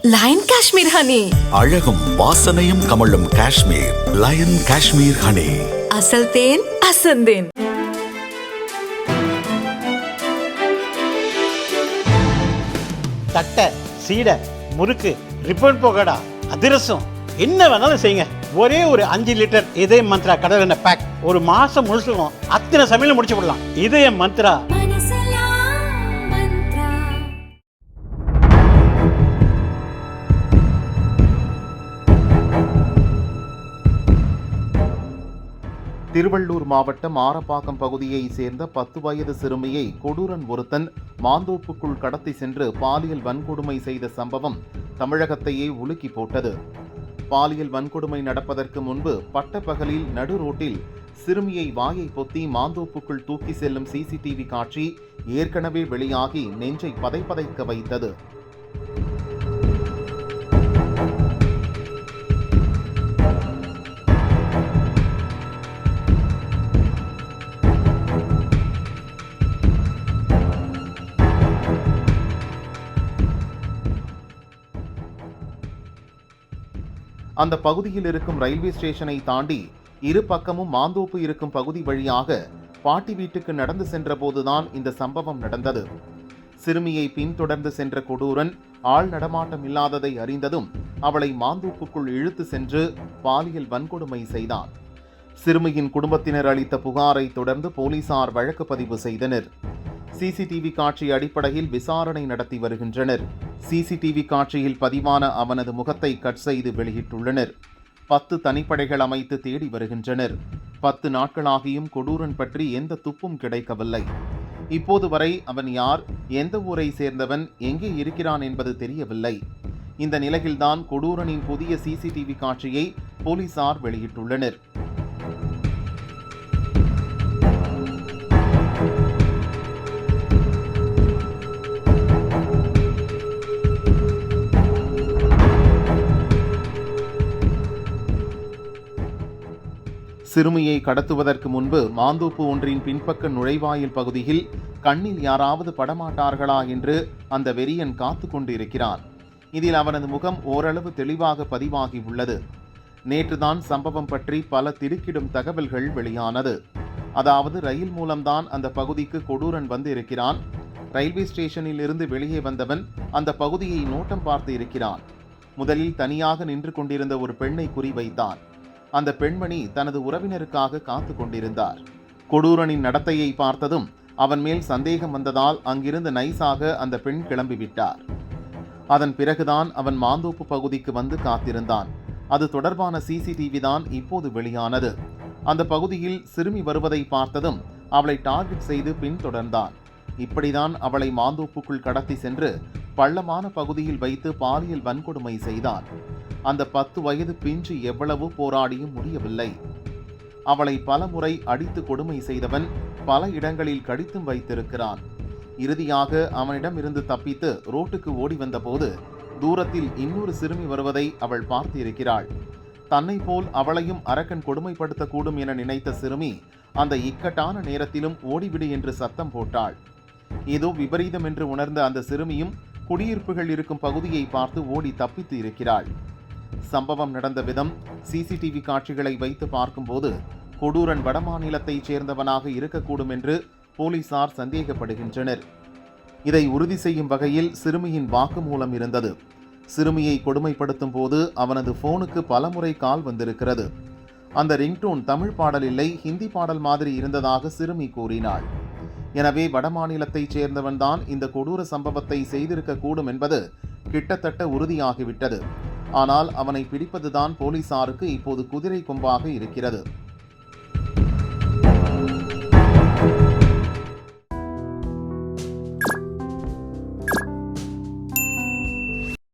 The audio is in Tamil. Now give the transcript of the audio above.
Line Kashmir honey. அழகும் வாசனையும் கமழும் காஷ்மீர் லயன் காஷ்மீர் ஹனி. அசல் தேன் அசந்தேன். தட்டை, சீடை, முறுக்கு, ரிப்பன் போகடா, அதிரசம் என்ன வேணாலும் செய்யுங்க. ஒரே ஒரு 5 லிட்டர் இதய மந்த்ரா கடல் எண்ணெய் பேக் ஒரு மாசம் முழுசுக்கும் அத்தனை சமையல் முடிச்சு விடலாம். இதய மந்த்ரா. திருவள்ளூர் மாவட்டம் ஆரப்பாக்கம் பகுதியை சேர்ந்த 10 வயது சிறுமியை கொடூரன் ஒருத்தன் மாந்தோப்புக்குள் கடத்தி சென்று பாலியல் வன்கொடுமை செய்த சம்பவம் தமிழகத்தையே உலுக்கி போட்டது. பாலியல் வன்கொடுமை நடப்பதற்கு முன்பு பட்டப்பகலில் நடு ரோட்டில் சிறுமியை வாயை பொத்தி மாந்தோப்புக்குள் தூக்கி செல்லும் சிசிடிவி காட்சி ஏற்கனவே வெளியாகி நெஞ்சை பதைபதைக்க வைத்தது. அந்த பகுதியில் இருக்கும் ரயில்வே ஸ்டேஷனை தாண்டி இரு பக்கமும் மாந்தோப்பு இருக்கும் பகுதி வழியாக பாட்டி வீட்டுக்கு நடந்து சென்றபோதுதான் இந்த சம்பவம் நடந்தது. சிறுமியை பின்தொடர்ந்து சென்ற கொடூரன் ஆள் நடமாட்டம் இல்லாததை அறிந்ததும் அவளை மாந்தோப்புக்குள் இழுத்து சென்று பாலியல் வன்கொடுமை செய்தான். சிறுமியின் குடும்பத்தினர் அளித்த புகாரை தொடர்ந்து போலீசார் வழக்கு பதிவு செய்தனர். சிசிடிவி காட்சி அடிப்படையில் விசாரணை நடத்தி வருகின்றனர். சிசிடிவி காட்சியில் பதிவான அவனது முகத்தை கட் செய்து வெளியிட்டுள்ளனர். 10 தனிப்படைகள் அமைத்து தேடி வருகின்றனர். 10 நாட்களாகியும் கொடூரன் பற்றி எந்த துப்பும் கிடைக்கவில்லை. இப்போது வரை அவன் யார், எந்த ஊரை சேர்ந்தவன், எங்கே இருக்கிறான் என்பது தெரியவில்லை. இந்த நிலையில்தான் கொடூரனின் புதிய சிசிடிவி காட்சியை போலீசார் வெளியிட்டுள்ளனர். சிறுமியை கடத்துவதற்கு முன்பு மாந்தோப்பு ஒன்றின் பின்பக்க நுழைவாயில் பகுதியில் கண்ணில் யாராவது படமாட்டார்களா என்று அந்த வெறியன் காத்து கொண்டிருக்கிறான். இதில் அவனது முகம் ஓரளவு தெளிவாக பதிவாகி உள்ளது. நேற்றுதான் சம்பவம் பற்றி பல திடுக்கிடும் தகவல்கள் வெளியானது. அதாவது ரயில் மூலம்தான் அந்த பகுதிக்கு கொடூரன் வந்து இருக்கிறான். ரயில்வே ஸ்டேஷனில் இருந்து வெளியே வந்தவன் அந்த பகுதியை நோட்டம் பார்த்து இருக்கிறான். முதலில் தனியாக நின்று கொண்டிருந்த ஒரு பெண்ணை குறிவைத்தான். அந்த பெண்மணி தனது உறவினருக்காக காத்து கொண்டிருந்தார். கொடூரனின் நடத்தையை பார்த்ததும் அவன் மேல் சந்தேகம் வந்ததால் அங்கிருந்து நைசாக அந்த பெண் கிளம்பிவிட்டார். அதன் பிறகுதான் அவன் மாந்தோப்பு பகுதிக்கு வந்து காத்திருந்தான். அது தொடர்பான சிசிடிவி தான் இப்போது வெளியானது. அந்த பகுதியில் சிறுமி வருவதை பார்த்ததும் அவளை டார்கெட் செய்து பின்தொடர்ந்தான். இப்படிதான் அவளை மாந்தோப்புக்குள் கடத்தி சென்று பள்ளமான பகுதியில் வைத்து பாலியல் வன்கொடுமை செய்தான். அந்த 10 வயது பிஞ்சு எவ்வளவு போராடியும் முடியவில்லை. அவளை பல முறை அடித்து கொடுமை செய்தவன் பல இடங்களில் கடித்தும் வைத்திருக்கிறான். இறுதியாக அவனிடம் இருந்து தப்பித்து ரோட்டுக்கு ஓடி வந்தபோது தூரத்தில் இன்னொரு சிறுமி வருவதை அவள் பார்த்திருக்கிறாள். தன்னை போல் அவளையும் அரக்கன் கொடுமைப்படுத்தக்கூடும் என நினைத்த சிறுமி அந்த இக்கட்டான நேரத்திலும் ஓடிவிடு என்று சத்தம் போட்டாள். ஏதோ விபரீதம் என்று உணர்ந்த அந்த சிறுமியும் குடியிருப்புகள் இருக்கும் பகுதியை பார்த்து ஓடி தப்பித்து இருக்கிறாள். சம்பவம் நடந்த விதம் சிசிடிவி காட்சிகளை வைத்து பார்க்கும்போது கொடூரன் வடமாநிலத்தைச் சேர்ந்தவனாக இருக்கக்கூடும் என்று போலீசார் சந்தேகப்படுகின்றனர். இதை உறுதி செய்யும் வகையில் சிறுமியின் வாக்குமூலம் இருந்தது. சிறுமியை கொடுமைப்படுத்தும் போது அவனது போனுக்கு பலமுறை கால் வந்திருக்கிறது. அந்த ரிங்டோன் தமிழ் பாடல் இல்லை, ஹிந்தி பாடல் மாதிரி இருந்ததாக சிறுமி கூறினாள். எனவே வடமாநிலத்தைச் சேர்ந்தவன்தான் இந்த கொடூர சம்பவத்தை செய்திருக்கக்கூடும் என்பது கிட்டத்தட்ட உறுதியாகிவிட்டது. ஆனால் அவனை பிடிப்பதுதான் போலீசாருக்கு இப்போது குதிரை கொம்பாக இருக்கிறது.